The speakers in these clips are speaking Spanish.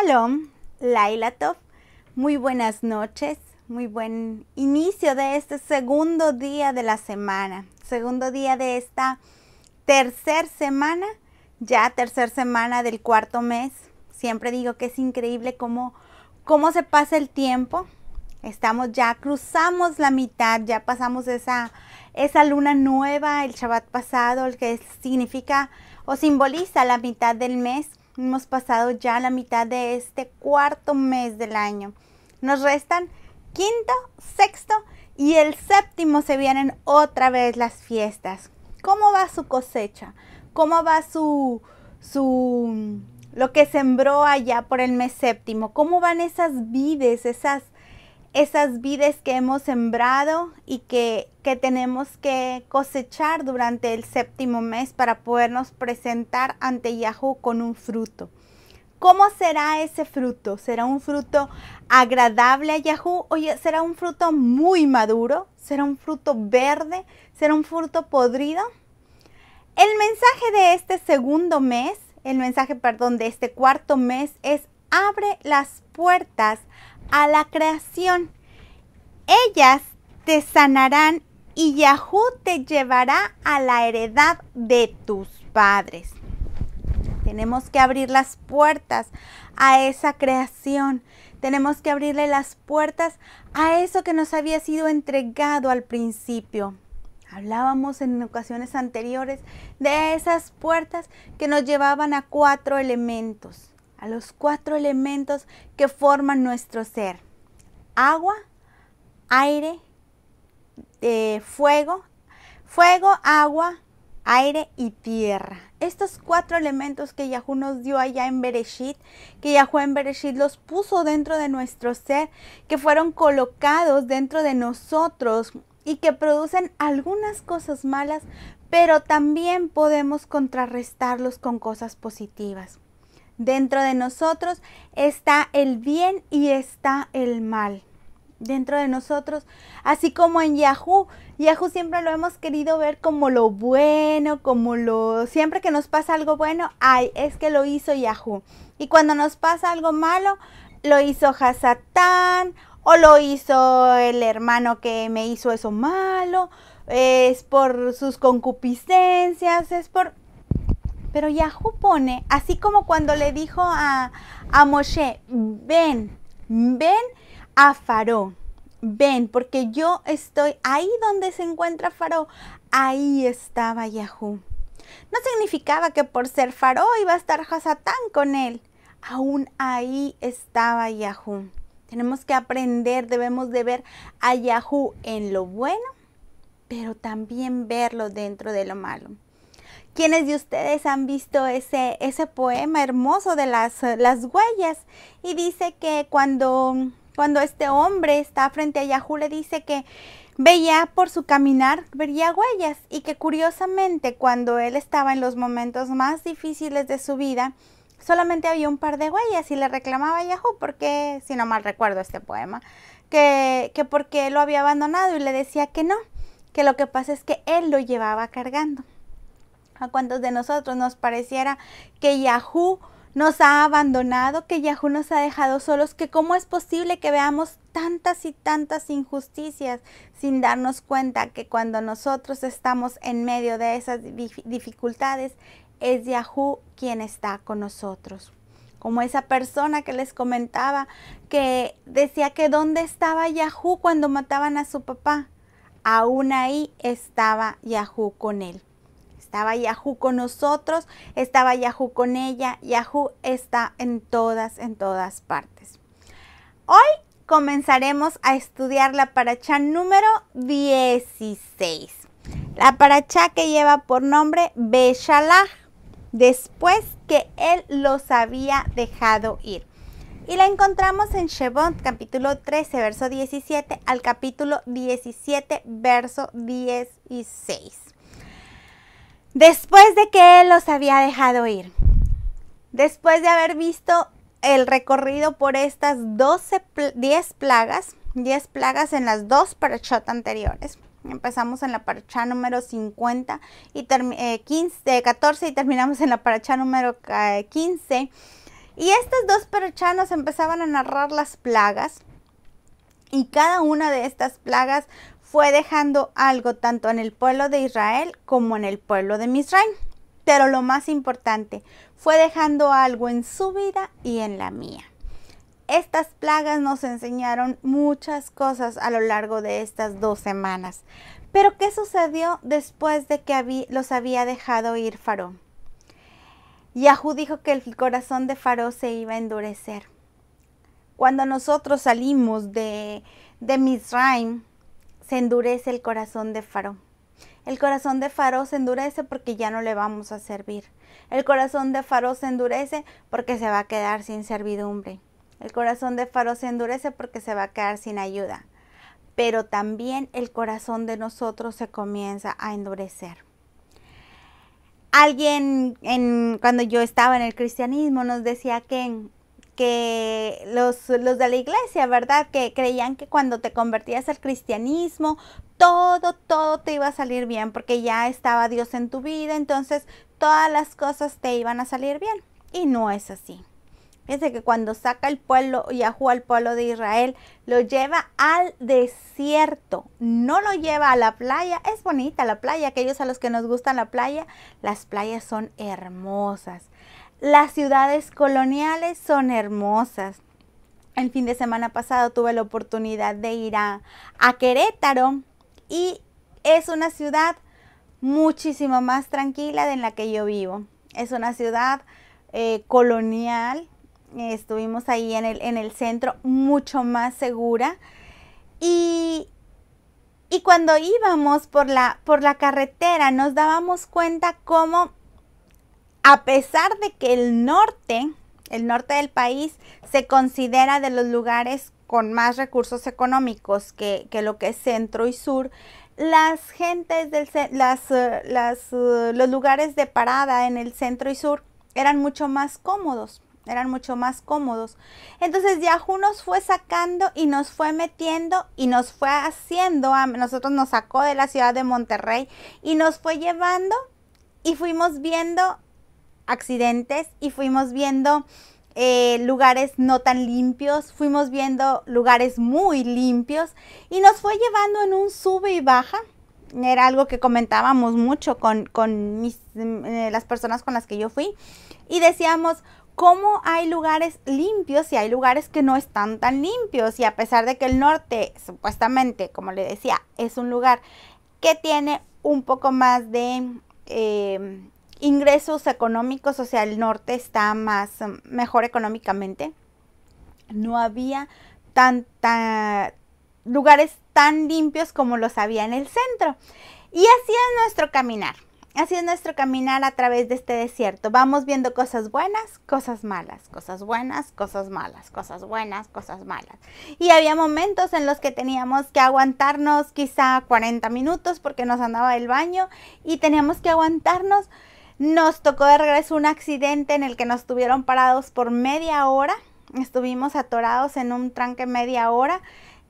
Shalom, Laila Tov, muy buenas noches, muy buen inicio de este segundo día de la semana, segundo día de esta tercer semana del cuarto mes. Siempre digo que es increíble cómo se pasa el tiempo. Cruzamos la mitad, ya pasamos esa luna nueva el Shabbat pasado, el que significa o simboliza la mitad del mes. Hemos pasado ya la mitad de este cuarto mes del año. Nos restan quinto, sexto y el séptimo. Se vienen otra vez las fiestas. ¿Cómo va su cosecha? ¿Cómo va lo que sembró allá por el mes séptimo? ¿Cómo van esas vides, esas vides que hemos sembrado y que tenemos que cosechar durante el séptimo mes para podernos presentar ante Yahú con un fruto? ¿Cómo será ese fruto? ¿Será un fruto agradable a Yahú o será un fruto muy maduro? ¿Será un fruto verde? ¿Será un fruto podrido? El mensaje de este segundo mes, de este cuarto mes es: abre las puertas a la creación. Ellas te sanarán y Yahú te llevará a la heredad de tus padres. Tenemos que abrir las puertas a esa creación. Tenemos que abrirle las puertas a eso que nos había sido entregado al principio. Hablábamos en ocasiones anteriores de esas puertas que nos llevaban a 4 elementos. A los 4 elementos que forman nuestro ser: agua, aire, fuego, agua, aire y tierra. Estos 4 elementos que Yahú nos dio allá en Bereshit, que Yahú en Bereshit los puso dentro de nuestro ser, que fueron colocados dentro de nosotros y que producen algunas cosas malas, pero también podemos contrarrestarlos con cosas positivas. Dentro de nosotros está el bien y está el mal. Dentro de nosotros, así como en Yahú siempre lo hemos querido ver como lo bueno, siempre que nos pasa algo bueno, es que lo hizo Yahú. Y cuando nos pasa algo malo, lo hizo Hasatán, o lo hizo el hermano que me hizo eso malo, es por sus concupiscencias, Pero Yahú pone, así como cuando le dijo a Moshe: ven a Faraón, ven, porque yo estoy ahí donde se encuentra Faraón. Ahí estaba Yahú. No significaba que por ser Faraón iba a estar Hasatán con él. Aún ahí estaba Yahú. Tenemos que aprender, debemos de ver a Yahú en lo bueno, pero también verlo dentro de lo malo. ¿Quiénes de ustedes han visto ese poema hermoso de las huellas? Y dice que cuando este hombre está frente a Yahú, le dice que veía por su caminar, veía huellas, y que curiosamente cuando él estaba en los momentos más difíciles de su vida, solamente había un par de huellas, y le reclamaba a Yahú porque, si no mal recuerdo este poema, que porque él lo había abandonado, y le decía que no, que lo que pasa es que él lo llevaba cargando. ¿A cuántos de nosotros nos pareciera que Yahú nos ha abandonado, que Yahú nos ha dejado solos, que cómo es posible que veamos tantas y tantas injusticias sin darnos cuenta que cuando nosotros estamos en medio de esas dificultades, es Yahú quien está con nosotros? Como esa persona que les comentaba, que decía que dónde estaba Yahú cuando mataban a su papá. Aún ahí estaba Yahú con él. Estaba Yahú con nosotros, estaba Yahú con ella. Yahú está en todas partes. Hoy comenzaremos a estudiar la parashá número 16. La parashá que lleva por nombre Beshalach, después que él los había dejado ir. Y la encontramos en Shemot, capítulo 13, verso 17, al capítulo 17, verso 16. Después de que él los había dejado ir, después de haber visto el recorrido por estas 10 plagas en las 2 parashot anteriores. Empezamos en la parashá número 50 y 14 y terminamos en la parashá número 15. Y estos dos perechanos empezaban a narrar las plagas, y cada una de estas plagas fue dejando algo tanto en el pueblo de Israel como en el pueblo de Misraim. Pero lo más importante, fue dejando algo en su vida y en la mía. Estas plagas nos enseñaron muchas cosas a lo largo de estas 2 semanas. Pero ¿qué sucedió después de que los había dejado ir Faraón? Yahú dijo que el corazón de Faraón se iba a endurecer. Cuando nosotros salimos de Misraim, se endurece el corazón de Faraón. El corazón de Faraón se endurece porque ya no le vamos a servir. El corazón de Faraón se endurece porque se va a quedar sin servidumbre. El corazón de Faraón se endurece porque se va a quedar sin ayuda. Pero también el corazón de nosotros se comienza a endurecer. Alguien cuando yo estaba en el cristianismo nos decía que los de la iglesia, ¿verdad? Que creían que cuando te convertías al cristianismo, todo te iba a salir bien, porque ya estaba Dios en tu vida, entonces todas las cosas te iban a salir bien. Y no es así. Fíjense que cuando saca el pueblo, Yahú al pueblo de Israel, lo lleva al desierto, no lo lleva a la playa. Es bonita la playa, aquellos a los que nos gusta la playa, las playas son hermosas. Las ciudades coloniales son hermosas. El fin de semana pasado tuve la oportunidad de ir a Querétaro y es una ciudad muchísimo más tranquila de la que yo vivo. Es una ciudad colonial. Estuvimos ahí en el centro, mucho más segura. Y cuando íbamos por la carretera nos dábamos cuenta cómo, a pesar de que el norte del país se considera de los lugares con más recursos económicos que lo que es centro y sur, las gentes los lugares de parada en el centro y sur eran mucho más cómodos. Entonces Yahú nos fue sacando y nos fue metiendo y nos fue haciendo, nosotros nos sacó de la ciudad de Monterrey y nos fue llevando y fuimos viendo accidentes y fuimos viendo lugares no tan limpios, fuimos viendo lugares muy limpios y nos fue llevando en un sube y baja. Era algo que comentábamos mucho con las personas con las que yo fui y decíamos cómo hay lugares limpios y hay lugares que no están tan limpios, y a pesar de que el norte supuestamente, como le decía, es un lugar que tiene un poco más de ingresos económicos, o sea, el norte está mejor económicamente, no había lugares tan limpios como los había en el centro. Y así es nuestro caminar. Así es nuestro caminar a través de este desierto. Vamos viendo cosas buenas, cosas malas, cosas buenas, cosas malas, cosas buenas, cosas malas. Y había momentos en los que teníamos que aguantarnos quizá 40 minutos porque nos andaba el baño y teníamos que aguantarnos. Nos tocó de regreso un accidente en el que nos tuvieron parados por media hora. Estuvimos atorados en un tranque media hora.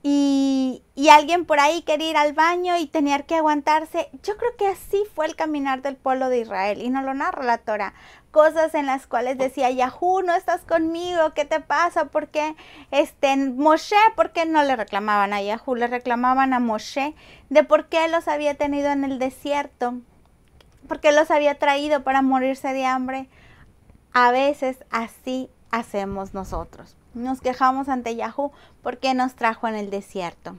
Y alguien por ahí quería ir al baño y tenía que aguantarse. Yo creo que así fue el caminar del pueblo de Israel y nos lo narra la Torah. Cosas en las cuales decía Yahú, no estás conmigo, ¿qué te pasa? ¿Por qué Moshe? ¿Por qué no le reclamaban a Yahú? Le reclamaban a Moshe de por qué los había tenido en el desierto, por qué los había traído para morirse de hambre. A veces así hacemos nosotros. Nos quejamos ante Yahú porque nos trajo en el desierto.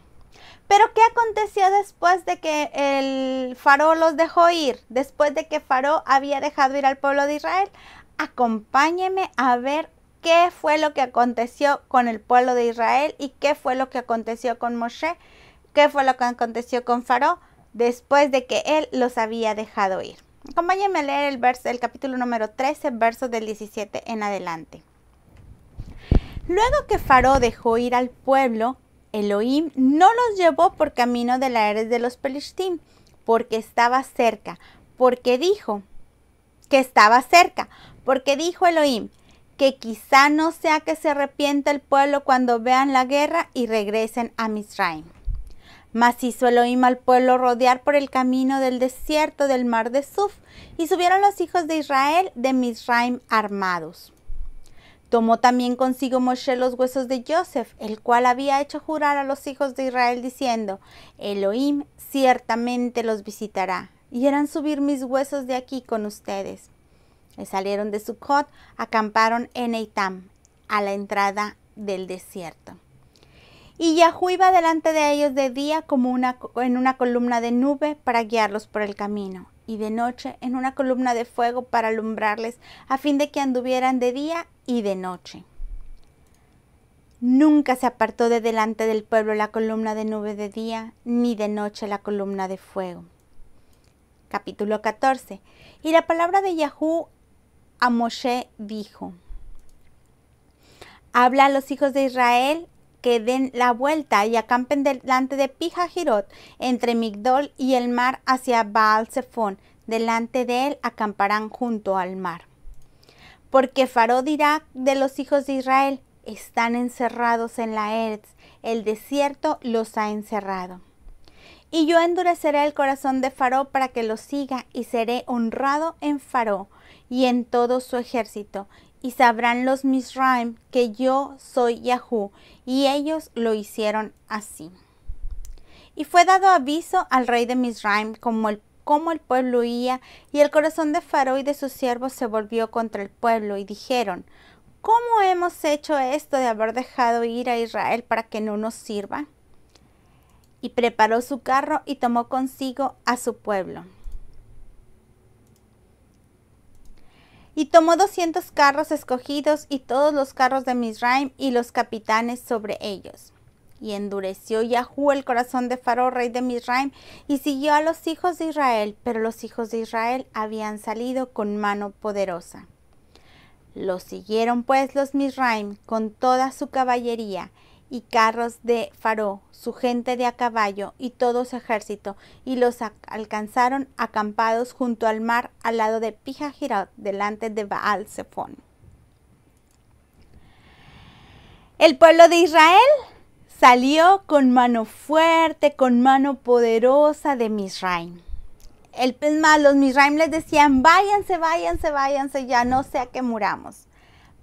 Pero ¿qué aconteció después de que el Faraón los dejó ir? Después de que Faraón había dejado ir al pueblo de Israel. Acompáñeme a ver qué fue lo que aconteció con el pueblo de Israel y qué fue lo que aconteció con Moshe, qué fue lo que aconteció con Faraón después de que él los había dejado ir. Acompáñenme a leer el capítulo número 13, versos del 17 en adelante. Luego que Faraón dejó ir al pueblo, Elohim no los llevó por camino de la Eres de los Pelishtim, porque estaba cerca, porque dijo Elohim, que quizá no sea que se arrepienta el pueblo cuando vean la guerra y regresen a Misraim. Mas hizo Elohim al pueblo rodear por el camino del desierto del mar de Suf, y subieron los hijos de Israel de Misraim armados. Tomó también consigo Moshe los huesos de Joseph, el cual había hecho jurar a los hijos de Israel, diciendo: Elohim ciertamente los visitará, y harán subir mis huesos de aquí con ustedes. Y salieron de Sucot, acamparon en Eitam, a la entrada del desierto. Y Yahú iba delante de ellos de día como en una columna de nube para guiarlos por el camino, y de noche en una columna de fuego para alumbrarles, a fin de que anduvieran de día y de noche. Nunca se apartó de delante del pueblo la columna de nube de día, ni de noche la columna de fuego. Capítulo 14. Y la palabra de Yahú a Moshe dijo: Habla a los hijos de Israel que den la vuelta y acampen delante de Pi-Hahirot, entre Migdol y el mar, hacia Baal-Zephón. Delante de él acamparán junto al mar. Porque Faraón dirá de los hijos de Israel: están encerrados en la Eretz, el desierto los ha encerrado. Y yo endureceré el corazón de Faraón para que los siga, y seré honrado en Faraón y en todo su ejército. Y sabrán los Mizraim que yo soy Yahú, y ellos lo hicieron así. Y fue dado aviso al rey de Mizraim como el pueblo huía, y el corazón de Faraón y de sus siervos se volvió contra el pueblo, y dijeron: ¿cómo hemos hecho esto de haber dejado ir a Israel para que no nos sirva? Y preparó su carro y tomó consigo a su pueblo. Y tomó 200 carros escogidos y todos los carros de Mizraim y los capitanes sobre ellos. Y endureció Yahú el corazón de Faraón, rey de Mizraim, y siguió a los hijos de Israel, pero los hijos de Israel habían salido con mano poderosa. Los siguieron pues los Mizraim con toda su caballería y carros de Faraón, su gente de a caballo y todo su ejército, y los alcanzaron acampados junto al mar, al lado de Pi-Hahirot, delante de Baal-Zephón. El pueblo de Israel salió con mano fuerte, con mano poderosa de Mizraim. Los Mizraim les decían: váyanse, váyanse, váyanse, ya no sea que muramos.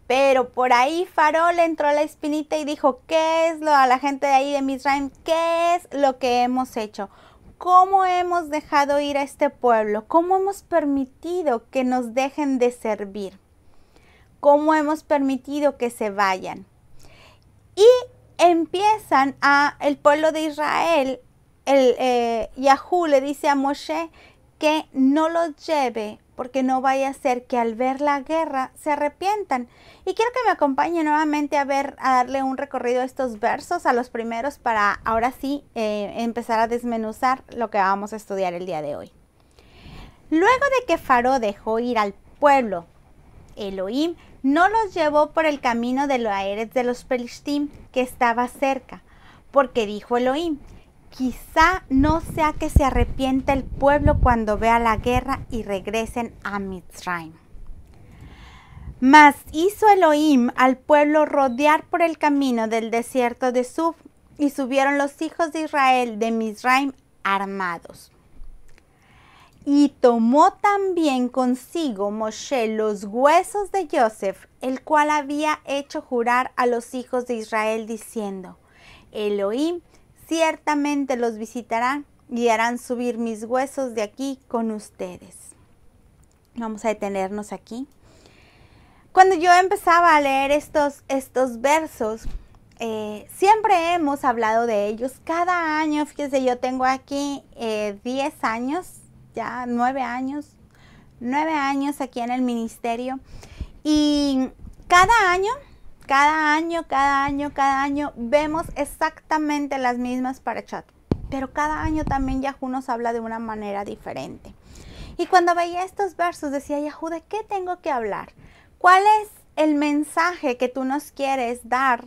Pero por ahí Faraón le entró la espinita y dijo: ¿qué es a la gente de ahí de Mizraim? ¿Qué es lo que hemos hecho? ¿Cómo hemos dejado ir a este pueblo? ¿Cómo hemos permitido que nos dejen de servir? ¿Cómo hemos permitido que se vayan? Y empiezan el pueblo de Israel, Yahú le dice a Moshe que no los lleve, porque no vaya a ser que al ver la guerra se arrepientan. Y quiero que me acompañe nuevamente a darle un recorrido a estos versos, a los primeros, para ahora sí empezar a desmenuzar lo que vamos a estudiar el día de hoy. Luego de que Faraón dejó ir al pueblo, Elohim no los llevó por el camino de la Eretz de los Pelishtim, que estaba cerca, porque dijo Elohim: quizá no sea que se arrepienta el pueblo cuando vea la guerra y regresen a Mizraim. Mas hizo Elohim al pueblo rodear por el camino del desierto de Suf, y subieron los hijos de Israel de Mizraim armados. Y tomó también consigo Moshe los huesos de Joseph, el cual había hecho jurar a los hijos de Israel, diciendo: Elohim ciertamente los visitará y harán subir mis huesos de aquí con ustedes. Vamos a detenernos aquí. Cuando yo empezaba a leer estos versos, siempre hemos hablado de ellos. Cada año, fíjense, yo tengo aquí 10 años, ya 9 años aquí en el ministerio. Y cada año vemos exactamente las mismas parashat. Pero cada año también Yahú nos habla de una manera diferente. Y cuando veía estos versos decía: Yahú, ¿de qué tengo que hablar? ¿Cuál es el mensaje que tú nos quieres dar,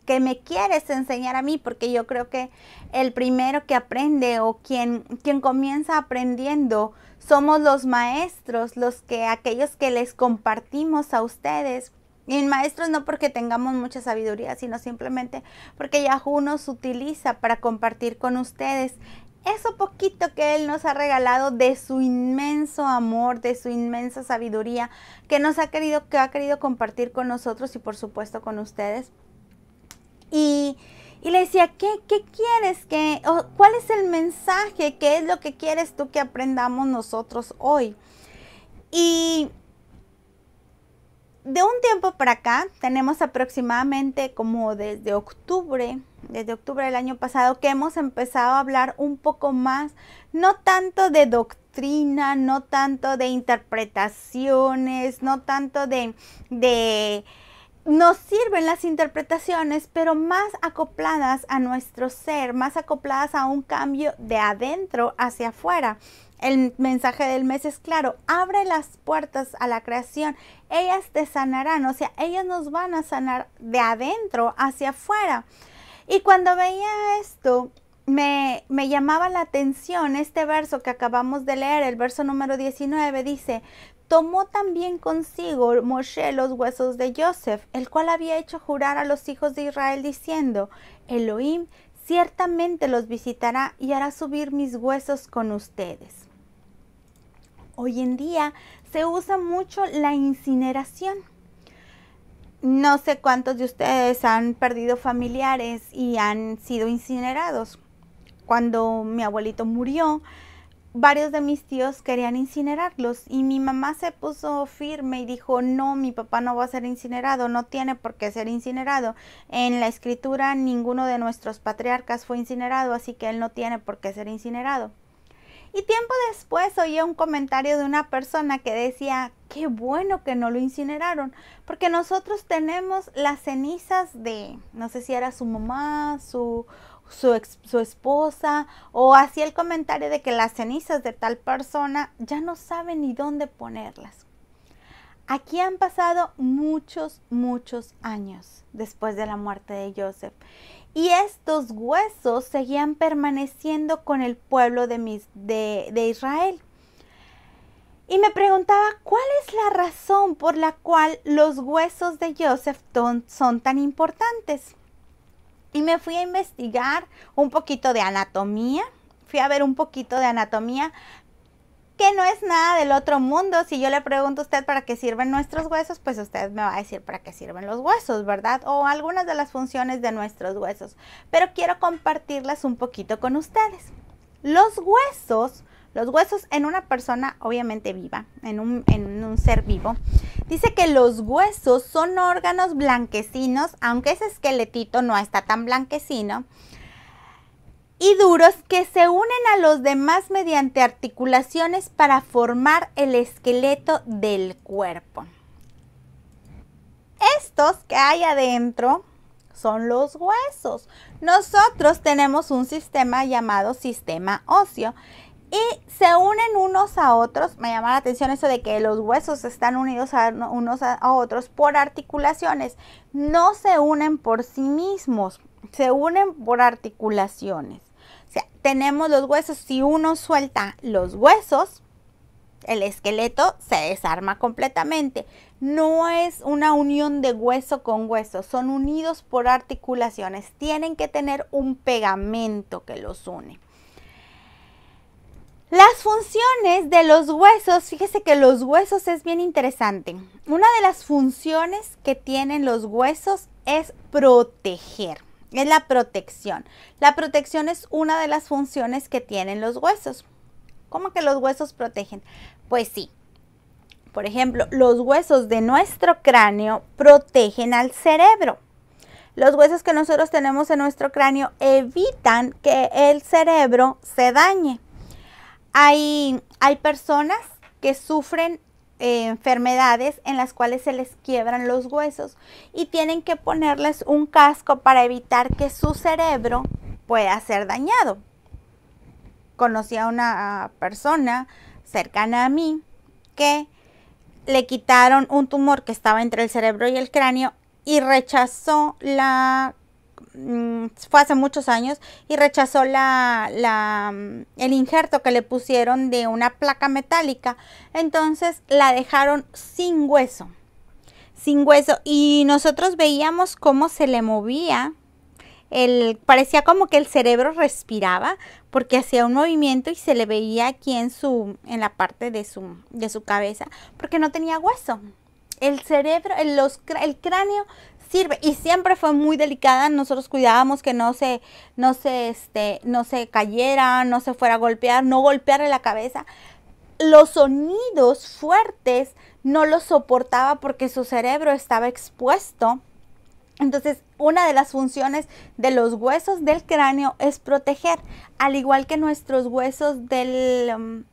que me quieres enseñar a mí? Porque yo creo que el primero que aprende, o quien comienza aprendiendo, somos los maestros, aquellos que les compartimos a ustedes. Y maestros no porque tengamos mucha sabiduría, sino simplemente porque Yahú nos utiliza para compartir con ustedes eso poquito que Él nos ha regalado de su inmenso amor, de su inmensa sabiduría, que ha querido compartir con nosotros y por supuesto con ustedes. Y le decía, ¿qué quieres? ¿Cuál es el mensaje? ¿Qué es lo que quieres tú que aprendamos nosotros hoy? Y de un tiempo para acá, tenemos aproximadamente como desde octubre del año pasado, que hemos empezado a hablar un poco más, no tanto de doctrina, no tanto de interpretaciones, no tanto nos sirven las interpretaciones, pero más acopladas a nuestro ser, más acopladas a un cambio de adentro hacia afuera. El mensaje del mes es claro, abre las puertas a la creación, ellas te sanarán, o sea, ellas nos van a sanar de adentro hacia afuera. Y cuando veía esto, me llamaba la atención este verso que acabamos de leer, el verso número 19, dice, tomó también consigo Moshe los huesos de Joseph, el cual había hecho jurar a los hijos de Israel diciendo, Elohim ciertamente los visitará y hará subir mis huesos con ustedes. Hoy en día se usa mucho la incineración. No sé cuántos de ustedes han perdido familiares y han sido incinerados. Cuando mi abuelito murió, varios de mis tíos querían incinerarlos y mi mamá se puso firme y dijo, no, mi papá no va a ser incinerado, no tiene por qué ser incinerado. En la escritura ninguno de nuestros patriarcas fue incinerado, así que él no tiene por qué ser incinerado. Y tiempo después oí un comentario de una persona que decía, qué bueno que no lo incineraron, porque nosotros tenemos las cenizas de, no sé si era su mamá, su esposa, o hacía el comentario de que las cenizas de tal persona ya no saben ni dónde ponerlas. Aquí han pasado muchos años después de la muerte de Joseph. Y estos huesos seguían permaneciendo con el pueblo de Israel. Y me preguntaba, ¿cuál es la razón por la cual los huesos de Joseph son tan importantes? Y me fui a investigar un poquito de anatomía. Fui a ver un poquito de anatomía, que no es nada del otro mundo. Si yo le pregunto a usted para qué sirven nuestros huesos, pues usted me va a decir para qué sirven los huesos, ¿verdad? O algunas de las funciones de nuestros huesos. Pero quiero compartirlas un poquito con ustedes. Los huesos en una persona obviamente viva, en un ser vivo, dice que los huesos son órganos blanquecinos, aunque ese esqueletito no está tan blanquecino, y duros que se unen a los demás mediante articulaciones para formar el esqueleto del cuerpo. Estos que hay adentro son los huesos. Nosotros tenemos un sistema llamado sistema óseo y se unen unos a otros. Me llama la atención eso de que los huesos están unidos unos a otros por articulaciones. No se unen por sí mismos, se unen por articulaciones. O sea, tenemos los huesos, si uno suelta los huesos, el esqueleto se desarma completamente. No es una unión de hueso con hueso, son unidos por articulaciones. Tienen que tener un pegamento que los une. Las funciones de los huesos, fíjese que los huesos es bien interesante. Una de las funciones que tienen los huesos es proteger. Es la protección. La protección es una de las funciones que tienen los huesos. ¿Cómo que los huesos protegen? Pues sí. Por ejemplo, los huesos de nuestro cráneo protegen al cerebro. Los huesos que nosotros tenemos en nuestro cráneo evitan que el cerebro se dañe. Hay personas que sufren enfermedades en las cuales se les quiebran los huesos y tienen que ponerles un casco para evitar que su cerebro pueda ser dañado. Conocí a una persona cercana a mí que le quitaron un tumor que estaba entre el cerebro y el cráneo y rechazó fue hace muchos años, y rechazó el injerto que le pusieron de una placa metálica. Entonces la dejaron sin hueso, y nosotros veíamos cómo se le movía parecía como que el cerebro respiraba porque hacía un movimiento y se le veía aquí en la parte de su cabeza, porque no tenía hueso. El cerebro, el cráneo sirve, y siempre fue muy delicada. Nosotros cuidábamos que no se cayera, no se fuera a golpear, no golpearle la cabeza. Los sonidos fuertes no los soportaba porque su cerebro estaba expuesto. Entonces, una de las funciones de los huesos del cráneo es proteger, al igual que nuestros huesos de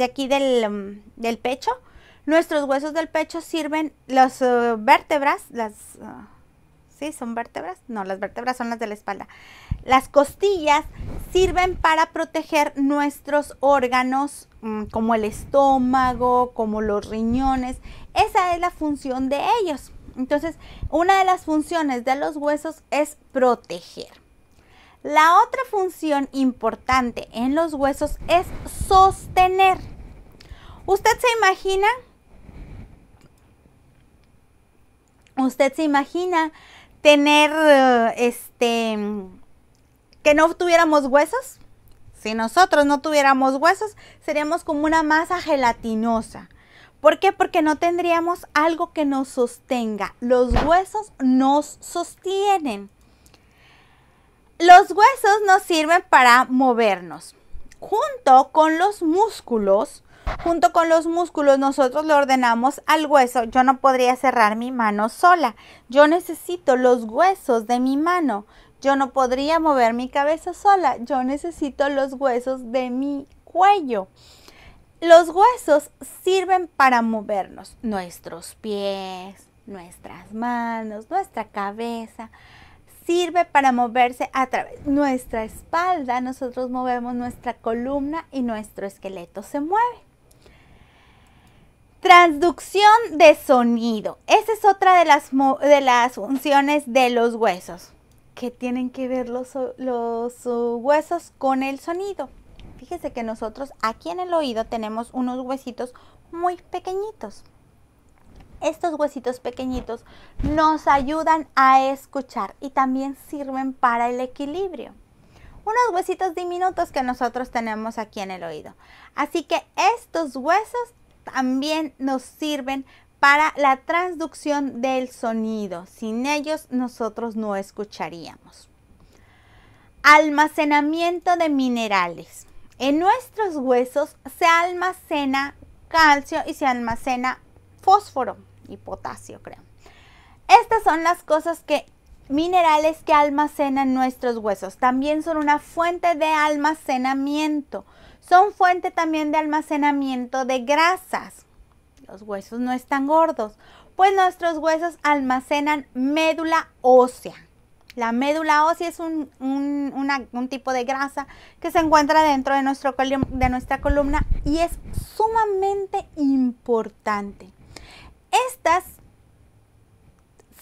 aquí del pecho. Nuestros huesos del pecho sirven, las vértebras, ¿sí son vértebras? No, las vértebras son las de la espalda. Las costillas sirven para proteger nuestros órganos, como el estómago, como los riñones. Esa es la función de ellos. Entonces, una de las funciones de los huesos es proteger. La otra función importante en los huesos es sostener. ¿Usted se imagina? ¿Usted se imagina tener, que no tuviéramos huesos? Si nosotros no tuviéramos huesos, seríamos como una masa gelatinosa. ¿Por qué? Porque no tendríamos algo que nos sostenga. Los huesos nos sostienen. Los huesos nos sirven para movernos. Junto con los músculos nosotros le ordenamos al hueso. Yo no podría cerrar mi mano sola. Yo necesito los huesos de mi mano. Yo no podría mover mi cabeza sola. Yo necesito los huesos de mi cuello. Los huesos sirven para movernos, nuestros pies, nuestras manos, nuestra cabeza. Sirve para moverse a través de nuestra espalda. Nosotros movemos nuestra columna y nuestro esqueleto se mueve. Transducción de sonido. Esa es otra de las funciones de los huesos. ¿Qué tienen que ver los huesos con el sonido? Fíjese que nosotros aquí en el oído tenemos unos huesitos muy pequeñitos. Estos huesitos pequeñitos nos ayudan a escuchar y también sirven para el equilibrio. Unos huesitos diminutos que nosotros tenemos aquí en el oído. Así que estos huesos también nos sirven para la transducción del sonido. Sin ellos nosotros no escucharíamos. Almacenamiento de minerales. En nuestros huesos se almacena calcio y se almacena fósforo y potasio, creo. Estas son las minerales que almacenan nuestros huesos. También son una fuente de almacenamiento. Son fuente también de almacenamiento de grasas. Los huesos no están gordos, pues nuestros huesos almacenan médula ósea. La médula ósea es un tipo de grasa que se encuentra dentro de nuestra columna y es sumamente importante. Estas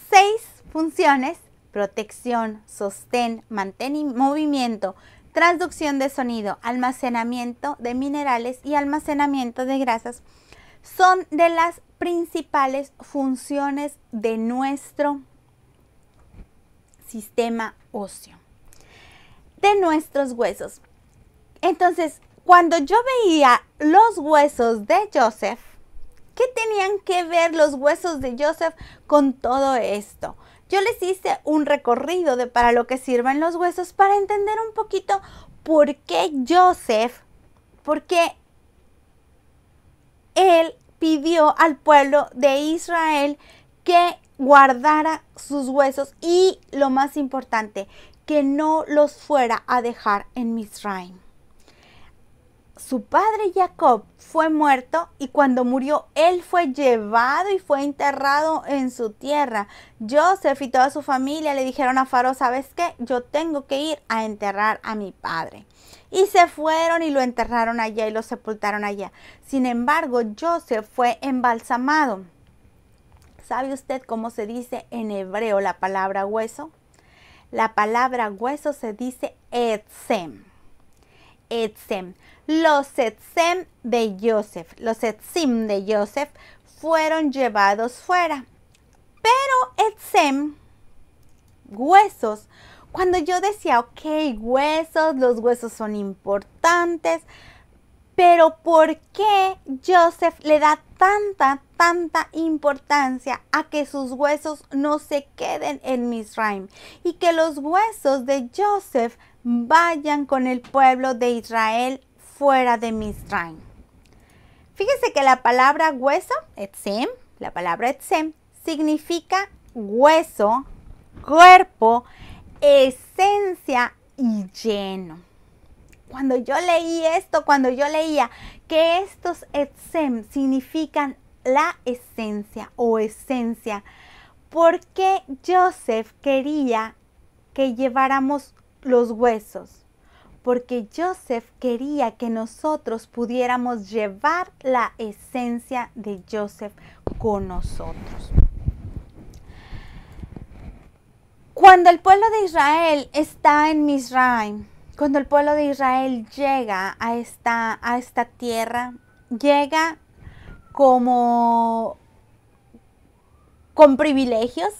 6 funciones: protección, sostén, movimiento, transducción de sonido, almacenamiento de minerales y almacenamiento de grasas, son de las principales funciones de nuestro sistema óseo, de nuestros huesos. Entonces, cuando yo veía los huesos de Joseph, ¿qué tenían que ver los huesos de Joseph con todo esto? Yo les hice un recorrido para lo que sirven los huesos, para entender un poquito por qué Joseph, por qué él pidió al pueblo de Israel que guardara sus huesos y, lo más importante, que no los fuera a dejar en Misraim. Su padre Jacob fue muerto y cuando murió él fue llevado y fue enterrado en su tierra. Joseph y toda su familia le dijeron a Faraón: ¿sabes qué? Yo tengo que ir a enterrar a mi padre. Y se fueron y lo enterraron allá y lo sepultaron allá. Sin embargo, Joseph fue embalsamado. ¿Sabe usted cómo se dice en hebreo la palabra hueso? La palabra hueso se dice etzem. Etzem. Los etzem de Joseph, los etzim de Joseph fueron llevados fuera. Pero etzem, huesos, Cuando yo decía, ok, huesos, los huesos son importantes, pero ¿por qué Joseph le da tanta importancia a que sus huesos no se queden en Misraim y que los huesos de Joseph vayan con el pueblo de Israel fuera de Misraim? Fíjese que la palabra hueso, etzem, la palabra etzem, significa hueso, cuerpo, esencia y lleno. Cuando yo leí esto, cuando yo leía que estos etzem significan la esencia o esencia, ¿por qué Joseph quería que lleváramos los huesos? Porque Joseph quería que nosotros pudiéramos llevar la esencia de Joseph con nosotros. Cuando el pueblo de Israel está en Misraim, cuando el pueblo de Israel llega a esta tierra, llega con privilegios.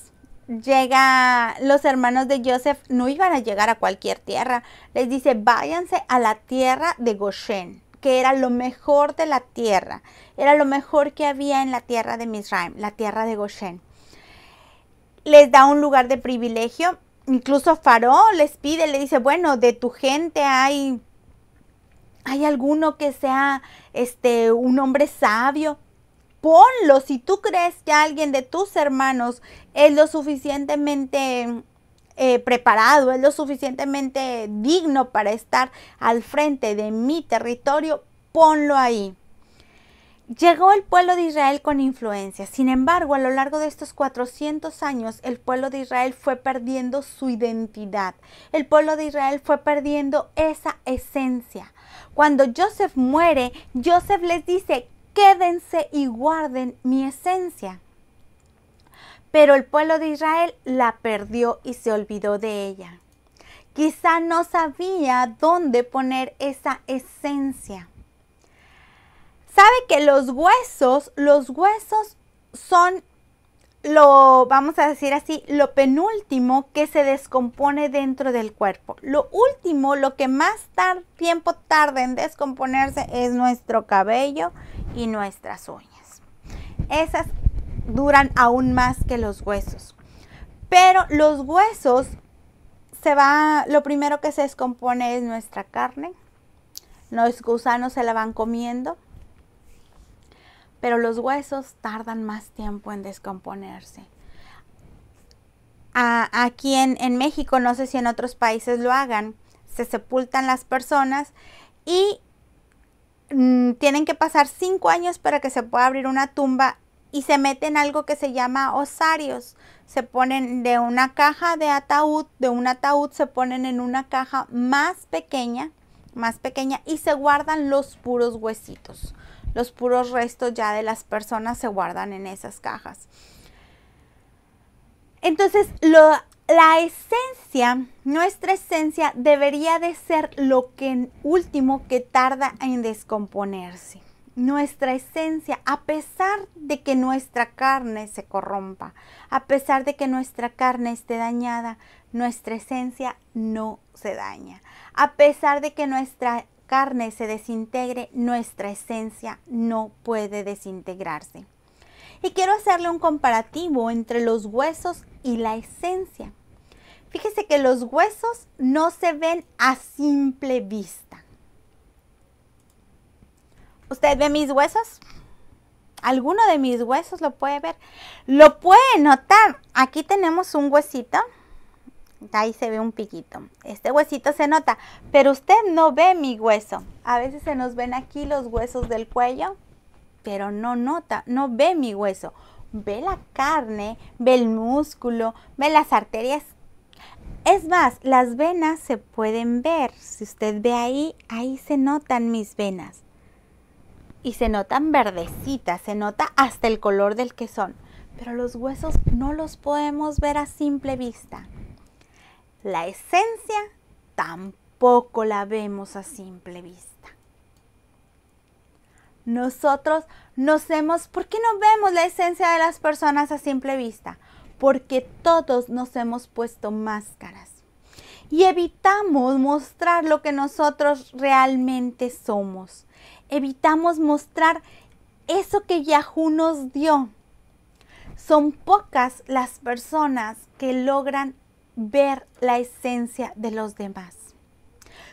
Los hermanos de Joseph no iban a llegar a cualquier tierra. Les dice, váyanse a la tierra de Goshen, que era lo mejor de la tierra. Era lo mejor que había en la tierra de Misraim, la tierra de Goshen. Les da un lugar de privilegio. Incluso Faraón les pide, le dice, bueno, de tu gente hay alguno que sea un hombre sabio. Ponlo, si tú crees que alguien de tus hermanos es lo suficientemente preparado, es lo suficientemente digno para estar al frente de mi territorio, ponlo ahí. Llegó el pueblo de Israel con influencia. Sin embargo, a lo largo de estos 400 años, el pueblo de Israel fue perdiendo su identidad. El pueblo de Israel fue perdiendo esa esencia. Cuando Joseph muere, Joseph les dice, quédense y guarden mi esencia. Pero el pueblo de Israel la perdió y se olvidó de ella. Quizá no sabía dónde poner esa esencia. Sabe que los huesos son vamos a decir así, lo penúltimo que se descompone dentro del cuerpo. Lo último, lo que más tiempo tarda en descomponerse es nuestro cabello y nuestras uñas. Esas duran aún más que los huesos. Pero los huesos lo primero que se descompone es nuestra carne. Los gusanos se la van comiendo. Pero los huesos tardan más tiempo en descomponerse. Aquí en México, no sé si en otros países lo hagan, se sepultan las personas y tienen que pasar 5 años para que se pueda abrir una tumba y se meten algo que se llama osarios. Se ponen de una caja de un ataúd se ponen en una caja más pequeña y se guardan los puros huesitos. Los puros restos ya de las personas se guardan en esas cajas. Entonces, la esencia, nuestra esencia debería de ser lo último que tarda en descomponerse. Nuestra esencia, a pesar de que nuestra carne se corrompa, a pesar de que nuestra carne esté dañada, nuestra esencia no se daña. A pesar de que nuestra carne se desintegre, nuestra esencia no puede desintegrarse. Y quiero hacerle un comparativo entre los huesos y la esencia. Fíjese que los huesos no se ven a simple vista. ¿Usted ve mis huesos? ¿Alguno de mis huesos lo puede ver? Lo puede notar. Aquí tenemos un huesito. Ahí se ve un piquito. Este huesito se nota, pero usted no ve mi hueso. A veces se nos ven aquí los huesos del cuello, pero no ve mi hueso. Ve la carne, ve el músculo, ve las arterias. Es más, las venas se pueden ver. Si usted ve ahí se notan mis venas. Y se notan verdecitas, se nota hasta el color del que son. Pero los huesos no los podemos ver a simple vista. La esencia tampoco la vemos a simple vista. Nosotros ¿por qué no vemos la esencia de las personas a simple vista? Porque todos nos hemos puesto máscaras. y evitamos mostrar lo que nosotros realmente somos. Evitamos mostrar eso que Yahú nos dio. Son pocas las personas que logran ver la esencia de los demás.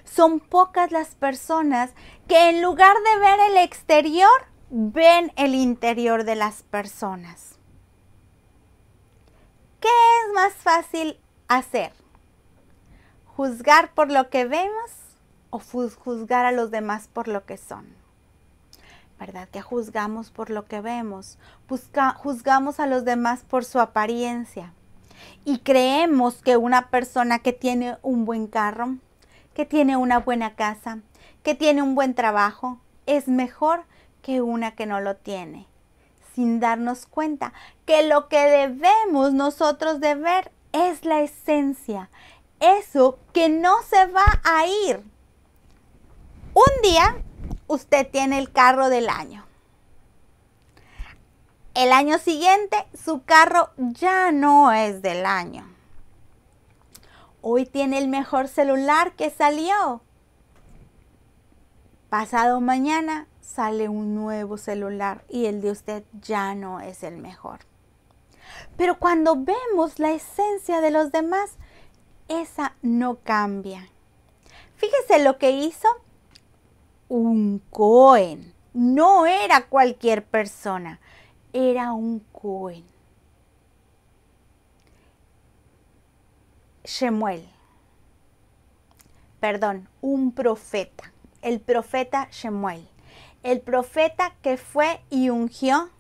Son pocas las personas que en lugar de ver el exterior, ven el interior de las personas. ¿Qué es más fácil hacer? ¿Juzgar por lo que vemos o juzgar a los demás por lo que son? ¿Verdad que juzgamos por lo que vemos? Juzgamos a los demás por su apariencia. Y creemos que una persona que tiene un buen carro, que tiene una buena casa, que tiene un buen trabajo, es mejor que una que no lo tiene, sin darnos cuenta que lo que debemos nosotros de ver es la esencia, eso que no se va a ir. Un día usted tiene el carro del año. El año siguiente su carro ya no es del año. Hoy tiene el mejor celular que salió. Pasado mañana sale un nuevo celular y el de usted ya no es el mejor. Pero cuando vemos la esencia de los demás, esa no cambia. Fíjese lo que hizo un Cohen. No era cualquier persona, era un Cohen. Un profeta, el profeta Shemuel, el profeta que fue y ungió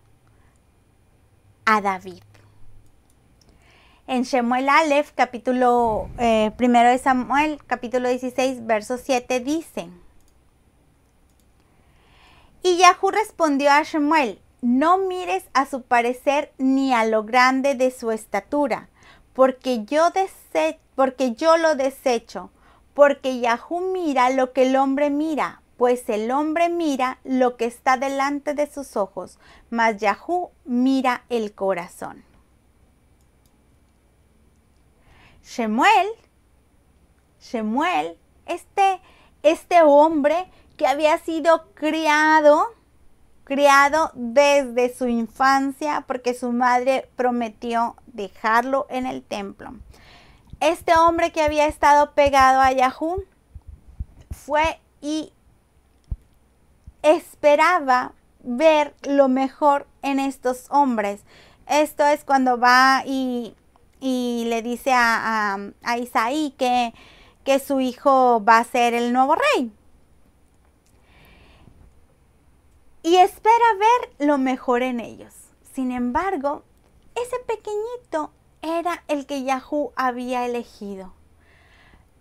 a David. En Shemuel Aleph, capítulo 1 de Samuel, capítulo 16, verso 7, dice: Y Yahú respondió a Shemuel: no mires a su parecer ni a lo grande de su estatura, porque yo lo desecho, porque Yahú mira lo que el hombre mira, pues el hombre mira lo que está delante de sus ojos, mas Yahú mira el corazón. Shemuel, este hombre que había sido criado desde su infancia, porque su madre prometió dejarlo en el templo. Este hombre que había estado pegado a Yahú fue y esperaba ver lo mejor en estos hombres. Esto es cuando va y le dice a Isaí que su hijo va a ser el nuevo rey. Y espera ver lo mejor en ellos. Sin embargo, ese pequeñito era el que Yahú había elegido.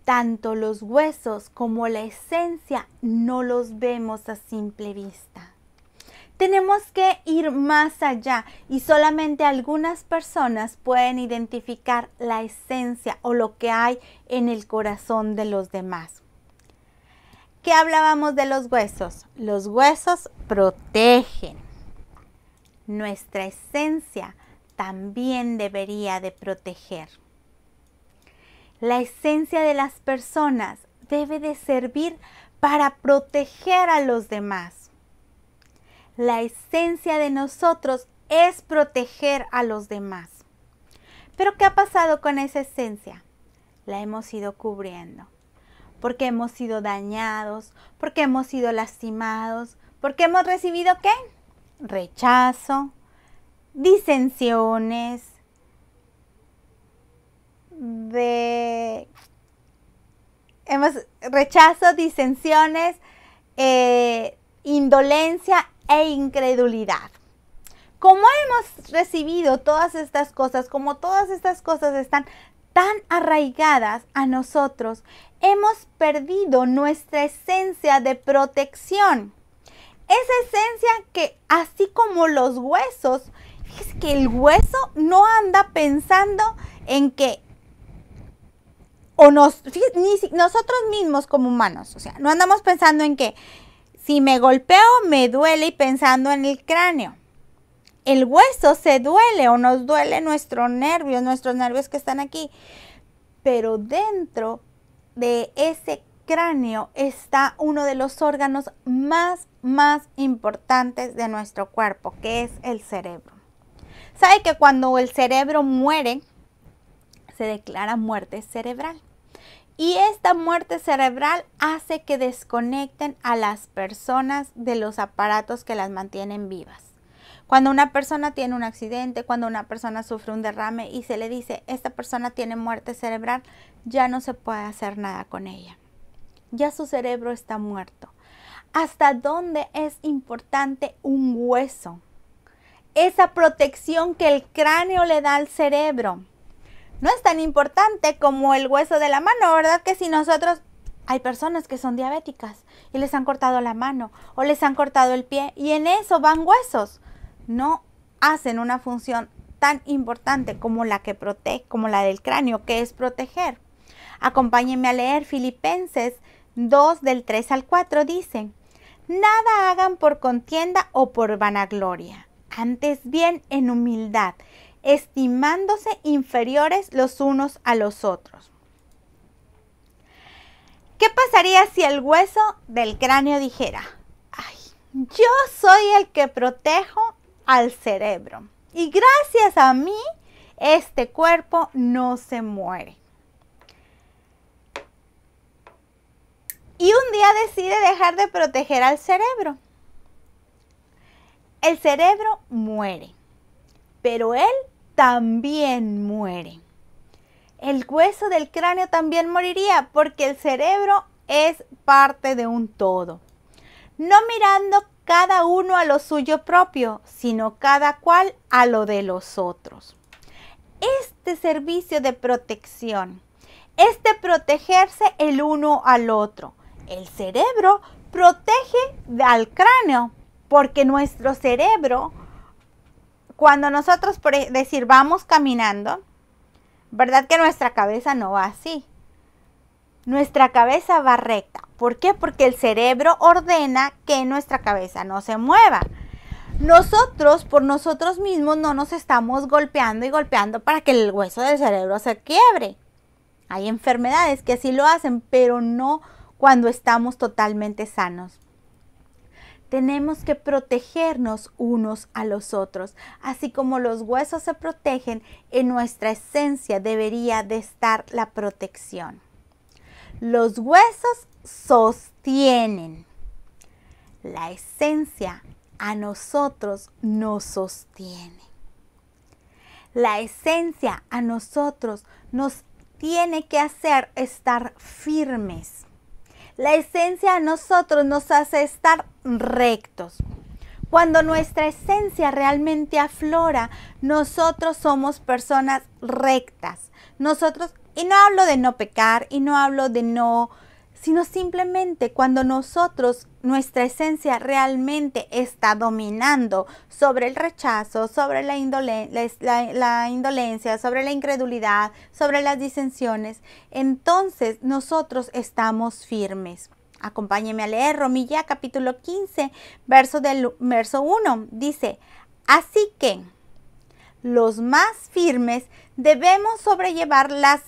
Tanto los huesos como la esencia no los vemos a simple vista. Tenemos que ir más allá y solamente algunas personas pueden identificar la esencia o lo que hay en el corazón de los demás. ¿Qué hablábamos de los huesos? Los huesos protegen. Nuestra esencia también debería de proteger. La esencia de las personas debe de servir para proteger a los demás. La esencia de nosotros es proteger a los demás. Pero ¿qué ha pasado con esa esencia? La hemos ido cubriendo. Porque hemos sido dañados, porque hemos sido lastimados, porque hemos recibido ¿qué? Rechazo, disensiones, indolencia e incredulidad. Como hemos recibido todas estas cosas, como todas estas cosas están tan arraigadas a nosotros, hemos perdido nuestra esencia de protección. Esa esencia que, así como los huesos, fíjese que el hueso no anda pensando en que, nosotros mismos como humanos, o sea, no andamos pensando en que si me golpeo me duele y pensando en el cráneo. El hueso se duele o nos duele nuestros nervios que están aquí, pero dentro de ese cráneo está uno de los órganos más importantes de nuestro cuerpo, que es el cerebro. ¿Sabe que cuando el cerebro muere, se declara muerte cerebral? Y esta muerte cerebral hace que desconecten a las personas de los aparatos que las mantienen vivas. Cuando una persona tiene un accidente, cuando una persona sufre un derrame y se le dice, esta persona tiene muerte cerebral, ya no se puede hacer nada con ella. Ya su cerebro está muerto. ¿Hasta dónde es importante un hueso? Esa protección que el cráneo le da al cerebro. No es tan importante como el hueso de la mano, ¿verdad? Que si nosotros, hay personas que son diabéticas y les han cortado la mano o les han cortado el pie y en eso van huesos. No hacen una función tan importante como la que protege, como la del cráneo, que es proteger. Acompáñenme a leer Filipenses 2 del 3 al 4, dice: nada hagan por contienda o por vanagloria, antes bien en humildad, estimándose inferiores los unos a los otros. ¿Qué pasaría si el hueso del cráneo dijera, ay, yo soy el que protejo al cerebro y gracias a mí este cuerpo no se muere? Y un día decide dejar de proteger al cerebro. El cerebro muere, pero él también muere. El hueso del cráneo también moriría porque el cerebro es parte de un todo. No mirando cada uno a lo suyo propio, sino cada cual a lo de los otros. Este servicio de protección es de protegerse el uno al otro. El cerebro protege al cráneo porque nuestro cerebro, cuando nosotros, por decir, vamos caminando, ¿verdad que nuestra cabeza no va así? Nuestra cabeza va recta. ¿Por qué? Porque el cerebro ordena que nuestra cabeza no se mueva. Nosotros, por nosotros mismos, no nos estamos golpeando y golpeando para que el hueso del cerebro se quiebre. Hay enfermedades que así lo hacen, pero no cuando estamos totalmente sanos. Tenemos que protegernos unos a los otros. Así como los huesos se protegen, en nuestra esencia debería de estar la protección. Los huesos sostienen. La esencia a nosotros nos sostiene. La esencia a nosotros nos tiene que hacer estar firmes. La esencia a nosotros nos hace estar rectos. Cuando nuestra esencia realmente aflora, nosotros somos personas rectas. Nosotros, y no hablo de no pecar, y no hablo de no, sino simplemente cuando nosotros, nuestra esencia realmente está dominando sobre el rechazo, sobre la indolencia, sobre la incredulidad, sobre las disensiones, entonces nosotros estamos firmes. Acompáñenme a leer Romilla capítulo 15, verso 1. Dice, así que los más firmes debemos sobrellevar las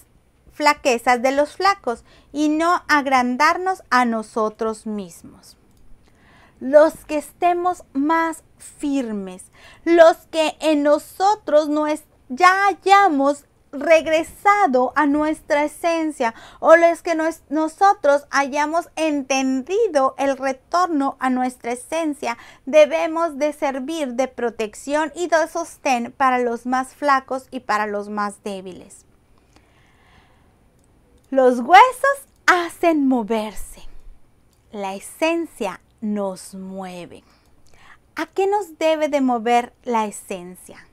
flaquezas de los flacos y no agrandarnos a nosotros mismos. Los que estemos más firmes, los que en nosotros ya hayamos regresado a nuestra esencia o los que nosotros hayamos entendido el retorno a nuestra esencia, debemos de servir de protección y de sostén para los más flacos y para los más débiles. Los huesos hacen moverse. La esencia nos mueve. ¿A qué nos debe de mover la esencia?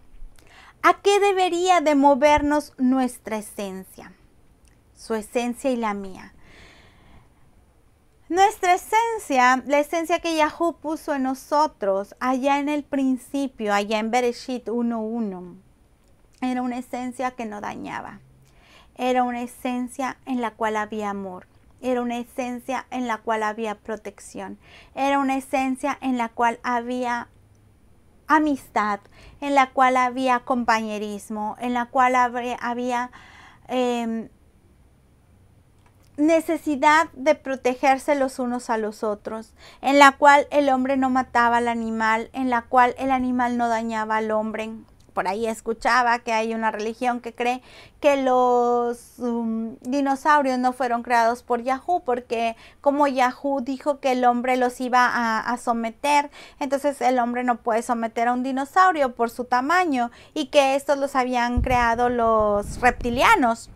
¿A qué debería de movernos nuestra esencia? Su esencia y la mía. Nuestra esencia, la esencia que Yahú puso en nosotros allá en el principio, allá en Bereshit 1:1, era una esencia que no dañaba. Era una esencia en la cual había amor. Era una esencia en la cual había protección. Era una esencia en la cual había amistad, en la cual había compañerismo, en la cual había necesidad de protegerse los unos a los otros, en la cual el hombre no mataba al animal, en la cual el animal no dañaba al hombre. Por ahí escuchaba que hay una religión que cree que los dinosaurios no fueron creados por Yahoo, porque como Yahoo dijo que el hombre los iba a someter, entonces el hombre no puede someter a un dinosaurio por su tamaño, y que estos los habían creado los reptilianos.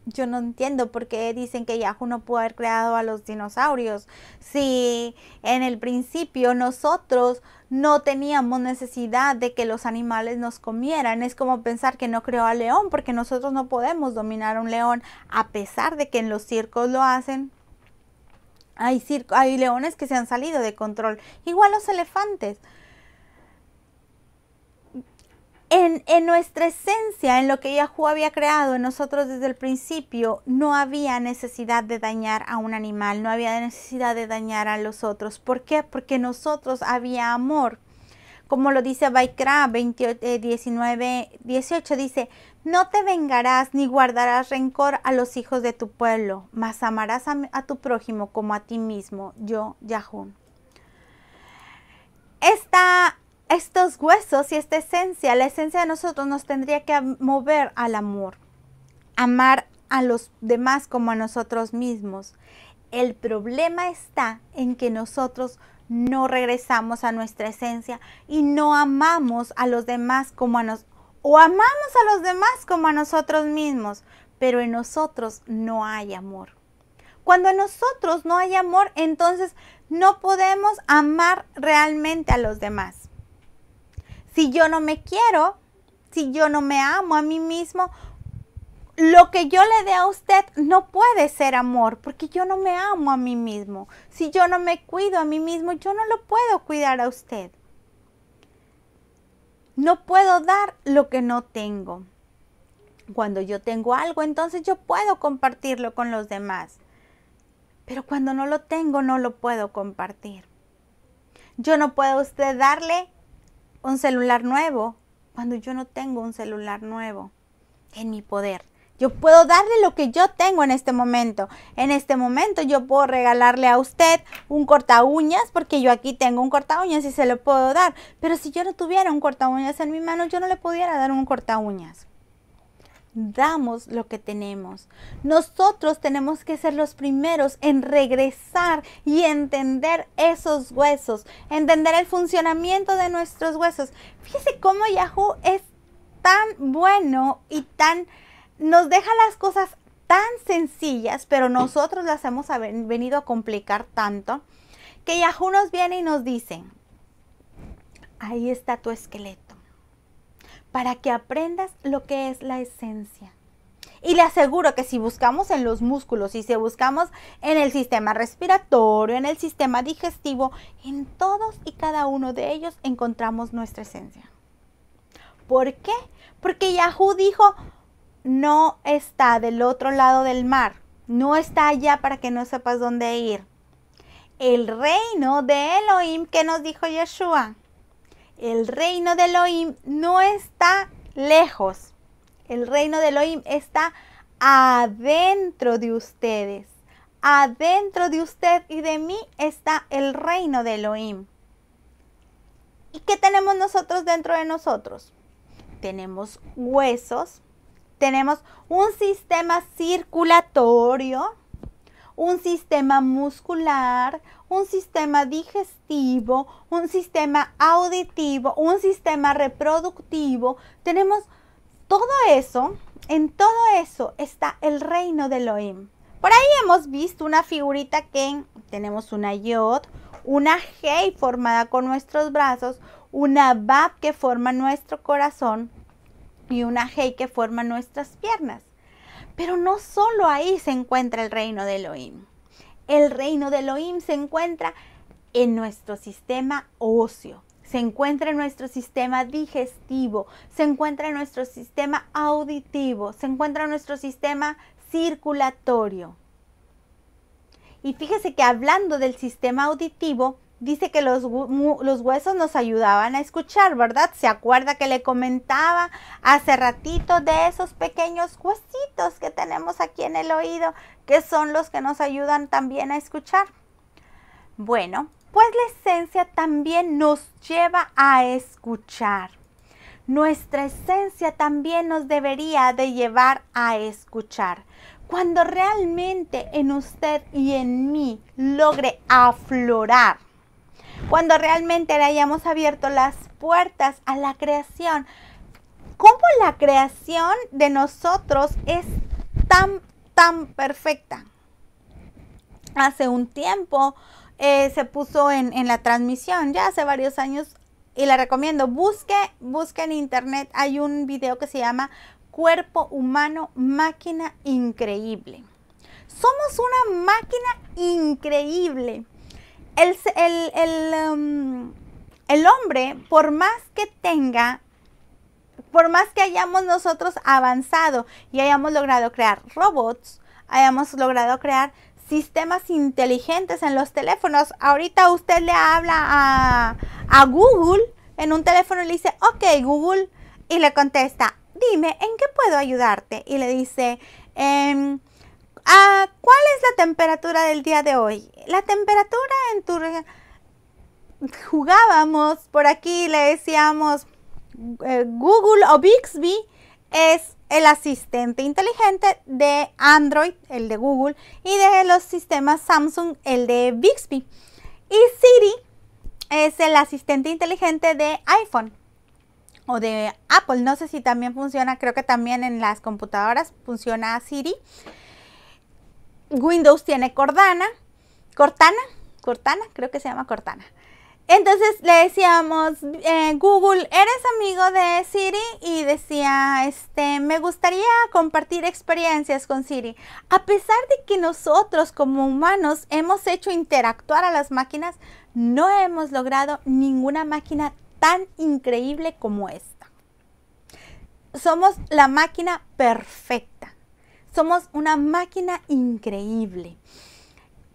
Yo no entiendo por qué dicen que Yahoo no pudo haber creado a los dinosaurios, si en el principio nosotros no teníamos necesidad de que los animales nos comieran. Es como pensar que no creó al león, porque nosotros no podemos dominar a un león, a pesar de que en los circos lo hacen. Hay leones que se han salido de control, igual los elefantes. En nuestra esencia, en lo que Yahoo había creado en nosotros desde el principio, no había necesidad de dañar a un animal, no había necesidad de dañar a los otros. ¿Por qué? Porque nosotros había amor. Como lo dice Baikra 19:18, dice: no te vengarás ni guardarás rencor a los hijos de tu pueblo, mas amarás a tu prójimo como a ti mismo, yo, Yahoo. Estos huesos y esta esencia, la esencia de nosotros nos tendría que mover al amor. Amar a los demás como a nosotros mismos. El problema está en que nosotros no regresamos a nuestra esencia y no amamos a los demás como a nosotros. O amamos a los demás como a nosotros mismos, pero en nosotros no hay amor. Cuando en nosotros no hay amor, entonces no podemos amar realmente a los demás. Si yo no me quiero, si yo no me amo a mí mismo, lo que yo le dé a usted no puede ser amor, porque yo no me amo a mí mismo. Si yo no me cuido a mí mismo, yo no lo puedo cuidar a usted. No puedo dar lo que no tengo. Cuando yo tengo algo, entonces yo puedo compartirlo con los demás. Pero cuando no lo tengo, no lo puedo compartir. Yo no puedo a usted darle un celular nuevo cuando yo no tengo un celular nuevo en mi poder. Yo puedo darle lo que yo tengo en este momento. En este momento yo puedo regalarle a usted un corta uñas, porque yo aquí tengo un corta uñas y se lo puedo dar. Pero si yo no tuviera un corta uñas en mi mano, yo no le pudiera dar un corta uñas. Damos lo que tenemos. Nosotros tenemos que ser los primeros en regresar y entender esos huesos, entender el funcionamiento de nuestros huesos. Fíjese cómo Yahoo es tan bueno y nos deja las cosas tan sencillas, pero nosotros las hemos venido a complicar tanto, que Yahoo nos viene y nos dice: ahí está tu esqueleto, para que aprendas lo que es la esencia. Y le aseguro que si buscamos en los músculos y si buscamos en el sistema respiratorio, en el sistema digestivo, en todos y cada uno de ellos encontramos nuestra esencia. ¿Por qué? Porque Yahoo dijo: no está del otro lado del mar, no está allá para que no sepas dónde ir. El reino de Elohim, ¿qué nos dijo Yeshua? El reino de Elohim no está lejos. El reino de Elohim está adentro de ustedes. Adentro de usted y de mí está el reino de Elohim. ¿Y qué tenemos nosotros dentro de nosotros? Tenemos huesos, tenemos un sistema circulatorio, un sistema muscular, un sistema digestivo, un sistema auditivo, un sistema reproductivo. Tenemos todo eso. En todo eso está el reino de Elohim. Por ahí hemos visto una figurita que tenemos una yod, una hei formada con nuestros brazos, una bab que forma nuestro corazón y una hei que forma nuestras piernas. Pero no solo ahí se encuentra el reino de Elohim. El reino de Elohim se encuentra en nuestro sistema óseo, se encuentra en nuestro sistema digestivo, se encuentra en nuestro sistema auditivo, se encuentra en nuestro sistema circulatorio. Y fíjese que hablando del sistema auditivo, Dice que los huesos nos ayudaban a escuchar, ¿verdad? ¿Se acuerda que le comentaba hace ratito de esos pequeños huesitos que tenemos aquí en el oído, que son los que nos ayudan también a escuchar? Bueno, pues la esencia también nos lleva a escuchar. Nuestra esencia también nos debería de llevar a escuchar. Cuando realmente en usted y en mí logre aflorar, cuando realmente le hayamos abierto las puertas a la creación, ¿cómo la creación de nosotros es tan perfecta? Hace un tiempo se puso en la transmisión, ya hace varios años, y la recomiendo. Busque en internet, hay un video que se llama Cuerpo Humano, Máquina Increíble. Somos una máquina increíble. El hombre, por más que hayamos nosotros avanzado y hayamos logrado crear robots, hayamos logrado crear sistemas inteligentes en los teléfonos. Ahorita usted le habla a Google en un teléfono y le dice, ok Google, y le contesta, dime, ¿en qué puedo ayudarte? Y le dice, ¿cuál es la temperatura del día de hoy? La temperatura en tu región. Jugábamos por aquí, le decíamos, Google o Bixby es el asistente inteligente de Android, el de Google, y de los sistemas Samsung, el de Bixby. Y Siri es el asistente inteligente de iPhone o de Apple. No sé si también funciona, creo que también en las computadoras funciona Siri. Windows tiene Cortana, creo que se llama Cortana. Entonces le decíamos, Google, ¿eres amigo de Siri? Y decía, me gustaría compartir experiencias con Siri. A pesar de que nosotros como humanos hemos hecho interactuar a las máquinas, no hemos logrado ninguna máquina tan increíble como esta. Somos la máquina perfecta. Somos una máquina increíble.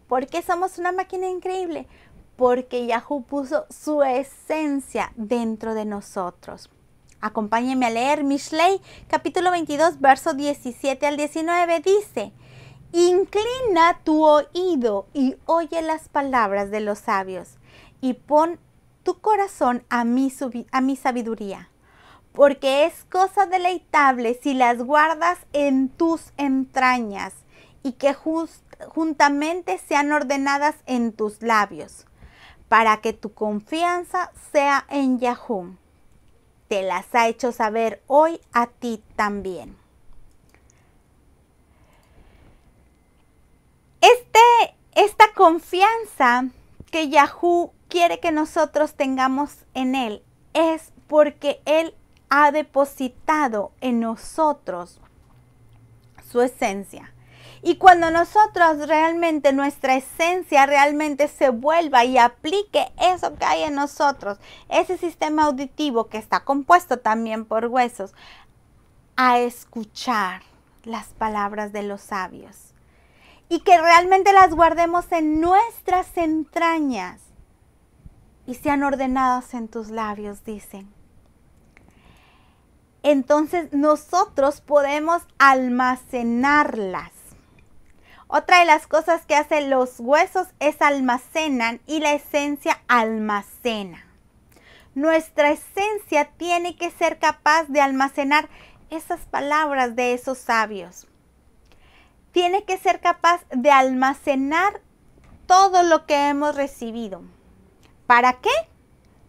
¿Por qué somos una máquina increíble? Porque Yahoo puso su esencia dentro de nosotros. Acompáñenme a leer Mishlei, capítulo 22, verso 17 al 19. Dice, inclina tu oído y oye las palabras de los sabios, y pon tu corazón a mi sabiduría, porque es cosa deleitable si las guardas en tus entrañas, y que juntamente sean ordenadas en tus labios, para que tu confianza sea en Yahoo. Te las ha hecho saber hoy a ti también. Esta confianza que Yahoo quiere que nosotros tengamos en Él es porque Él ha depositado en nosotros su esencia. Y cuando nosotros realmente, nuestra esencia realmente se vuelva y aplique eso que hay en nosotros, ese sistema auditivo que está compuesto también por huesos, a escuchar las palabras de los sabios. Y que realmente las guardemos en nuestras entrañas y sean ordenadas en tus labios, dicen. Entonces nosotros podemos almacenarlas. Otra de las cosas que hacen los huesos es almacenan, y la esencia almacena. Nuestra esencia tiene que ser capaz de almacenar esas palabras de esos sabios. Tiene que ser capaz de almacenar todo lo que hemos recibido. ¿Para qué?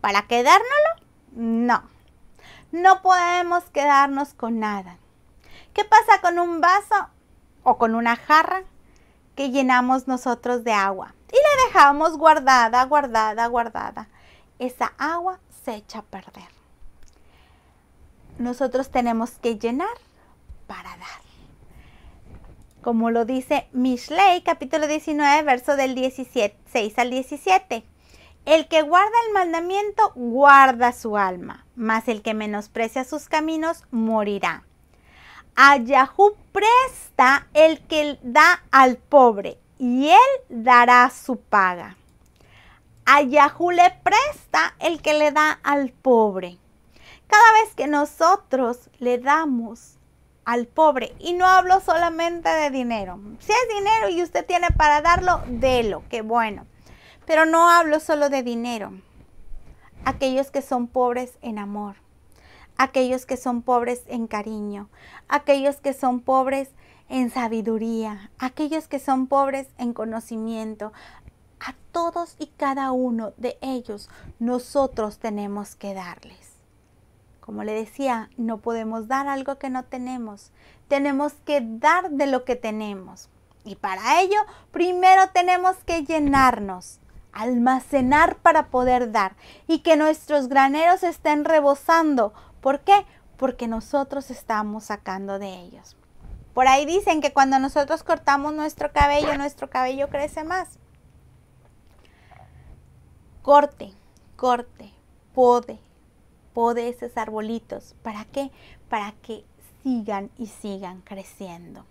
¿Para quedárnoslo? No. No podemos quedarnos con nada. ¿Qué pasa con un vaso o con una jarra que llenamos nosotros de agua y la dejamos guardada? Esa agua se echa a perder. Nosotros tenemos que llenar para dar. Como lo dice Mishlei, capítulo 19, verso del 6 al 17. El que guarda el mandamiento guarda su alma, mas el que menosprecia sus caminos morirá. A Yahoo presta el que da al pobre, y él dará su paga. A Yahú le presta el que le da al pobre. Cada vez que nosotros le damos al pobre, y no hablo solamente de dinero, si es dinero y usted tiene para darlo, délo, qué bueno. Pero no hablo solo de dinero. Aquellos que son pobres en amor, aquellos que son pobres en cariño, aquellos que son pobres en sabiduría, aquellos que son pobres en conocimiento, a todos y cada uno de ellos nosotros tenemos que darles. Como le decía, no podemos dar algo que no tenemos. Tenemos que dar de lo que tenemos. Y para ello, primero tenemos que llenarnos, almacenar para poder dar. Y que nuestros graneros estén rebosando. ¿Por qué? Porque nosotros estamos sacando de ellos. Por ahí dicen que cuando nosotros cortamos nuestro cabello crece más. Corte, pode esos arbolitos. ¿Para qué? Para que sigan y sigan creciendo.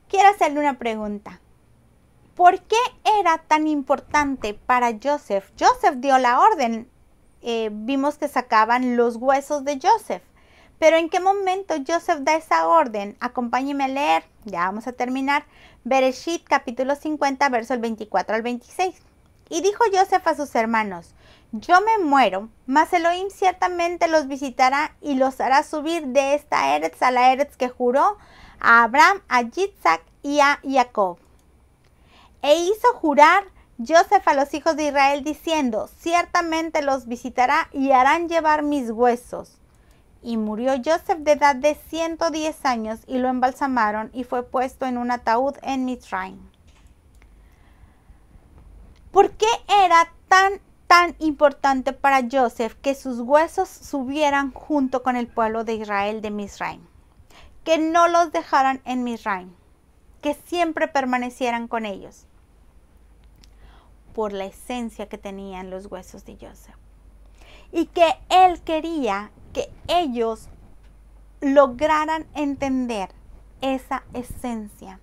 Quiero hacerle una pregunta. ¿Por qué era tan importante para Joseph? Joseph dio la orden. Vimos que sacaban los huesos de Joseph. Pero ¿en qué momento Joseph da esa orden? Acompáñenme a leer. Ya vamos a terminar. Bereshit capítulo 50, versos 24 al 26. Y dijo Joseph a sus hermanos: yo me muero, mas Elohim ciertamente los visitará y los hará subir de esta Eretz a la Eretz que juró a Abraham, a Yitzhak y a Jacob. E hizo jurar Joseph a los hijos de Israel diciendo: ciertamente los visitará y harán llevar mis huesos. Y murió Joseph de edad de 110 años y lo embalsamaron y fue puesto en un ataúd en Mitzrayim. ¿Por qué era tan importante para Joseph que sus huesos subieran junto con el pueblo de Israel de Mitzrayim? Que no los dejaran en Mitzrayim, que siempre permanecieran con ellos. Por la esencia que tenían los huesos de Joseph. Y que él quería que ellos lograran entender esa esencia.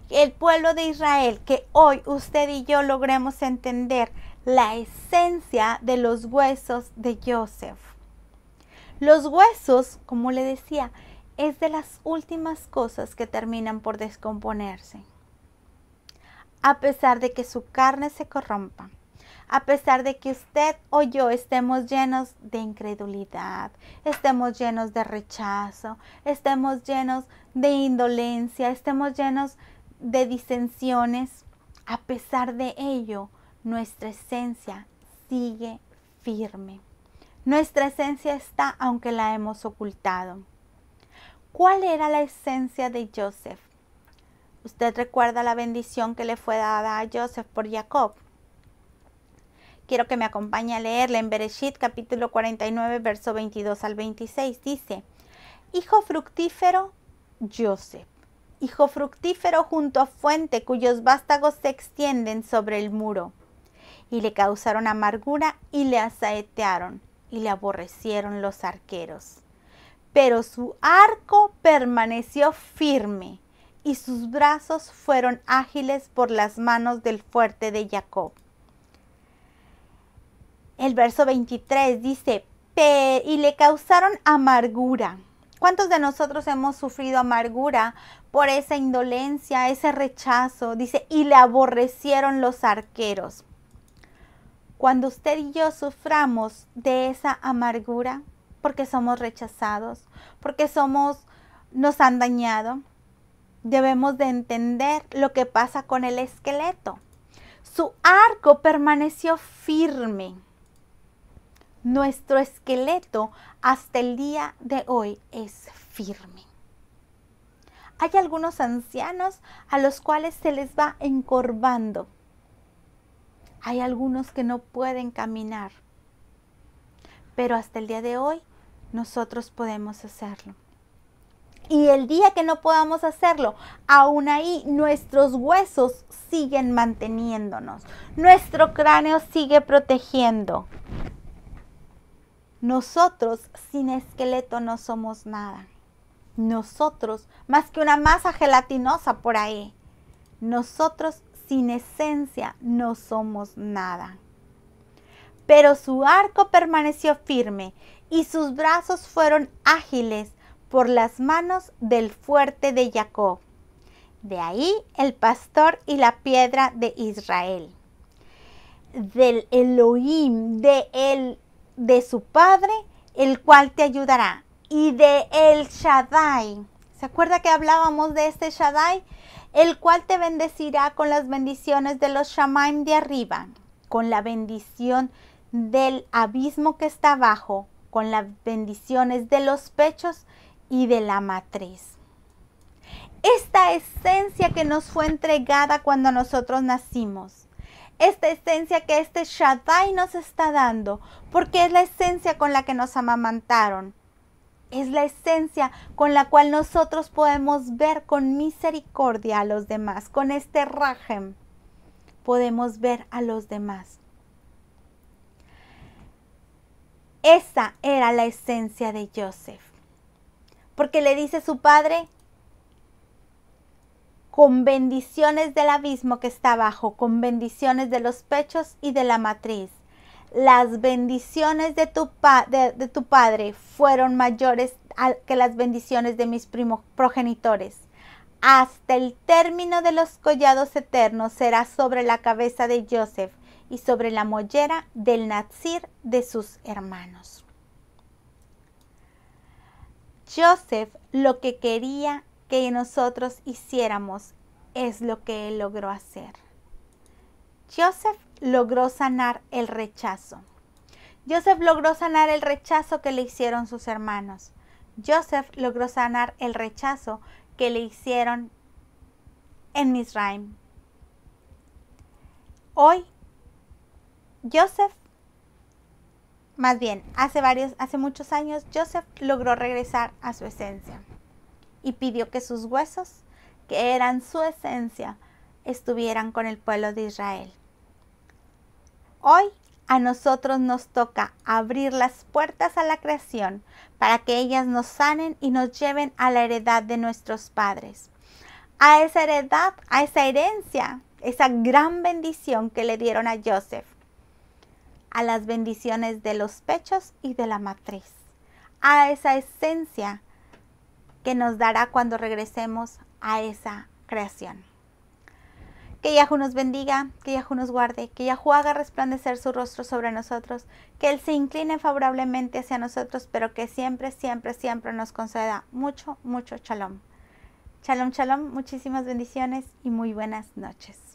El pueblo de Israel, que hoy usted y yo logremos entender la esencia de los huesos de Joseph. Los huesos, como le decía, es de las últimas cosas que terminan por descomponerse. A pesar de que su carne se corrompa, a pesar de que usted o yo estemos llenos de incredulidad, estemos llenos de rechazo, estemos llenos de indolencia, estemos llenos de disensiones, a pesar de ello, nuestra esencia sigue firme. Nuestra esencia está, aunque la hemos ocultado. ¿Cuál era la esencia de Joseph? ¿Usted recuerda la bendición que le fue dada a Joseph por Jacob? Quiero que me acompañe a leerla en Bereshit capítulo 49, verso 22 al 26. Dice: hijo fructífero, Joseph. Hijo fructífero junto a fuente cuyos vástagos se extienden sobre el muro. Y le causaron amargura y le asaetearon y le aborrecieron los arqueros. Pero su arco permaneció firme y sus brazos fueron ágiles por las manos del fuerte de Jacob. El verso 23 dice: y le causaron amargura. ¿Cuántos de nosotros hemos sufrido amargura por esa indolencia, ese rechazo? Dice: y le aborrecieron los arqueros. Cuando usted y yo suframos de esa amargura, porque somos rechazados, porque nos han dañado, debemos de entender lo que pasa con el esqueleto. Su arco permaneció firme. Nuestro esqueleto hasta el día de hoy es firme. Hay algunos ancianos a los cuales se les va encorvando. Hay algunos que no pueden caminar. Pero hasta el día de hoy nosotros podemos hacerlo. Y el día que no podamos hacerlo, aún ahí nuestros huesos siguen manteniéndonos. Nuestro cráneo sigue protegiendo. Nosotros sin esqueleto no somos nada. Nosotros, más que una masa gelatinosa por ahí, nosotros sin esencia no somos nada. Pero su arco permaneció firme y sus brazos fueron ágiles por las manos del fuerte de Jacob. De ahí el pastor y la piedra de Israel. Del Elohim, de su Padre, el cual te ayudará. Y de El Shaddai. ¿Se acuerda que hablábamos de este Shaddai? El cual te bendecirá con las bendiciones de los Shamaim de arriba, con la bendición del abismo que está abajo, con las bendiciones de los pechos y de la matriz. Esta esencia que nos fue entregada cuando nosotros nacimos, esta esencia que este Shaddai nos está dando, porque es la esencia con la que nos amamantaron, es la esencia con la cual nosotros podemos ver con misericordia a los demás, con este Rahem podemos ver a los demás. Esa era la esencia de Joseph, porque le dice su padre, con bendiciones del abismo que está abajo, con bendiciones de los pechos y de la matriz. Las bendiciones de tu padre fueron mayores que las bendiciones de mis progenitores. Hasta el término de los collados eternos será sobre la cabeza de Joseph y sobre la mollera del Nazir de sus hermanos. Joseph lo que quería que nosotros hiciéramos es lo que él logró hacer. Joseph logró sanar el rechazo. Joseph logró sanar el rechazo que le hicieron sus hermanos. Joseph logró sanar el rechazo que le hicieron en Misraim. Hoy, hace muchos años, Joseph logró regresar a su esencia y pidió que sus huesos, que eran su esencia, estuvieran con el pueblo de Israel. Hoy a nosotros nos toca abrir las puertas a la creación para que ellas nos sanen y nos lleven a la heredad de nuestros padres. A esa heredad, a esa herencia, esa gran bendición que le dieron a Joseph. A las bendiciones de los pechos y de la matriz. A esa esencia que nos dará cuando regresemos a esa creación. Que Yahú nos bendiga, que Yahú nos guarde, que Yahú haga resplandecer su rostro sobre nosotros, que Él se incline favorablemente hacia nosotros, pero que siempre, siempre, siempre nos conceda mucho, mucho shalom. Shalom, shalom, muchísimas bendiciones y muy buenas noches.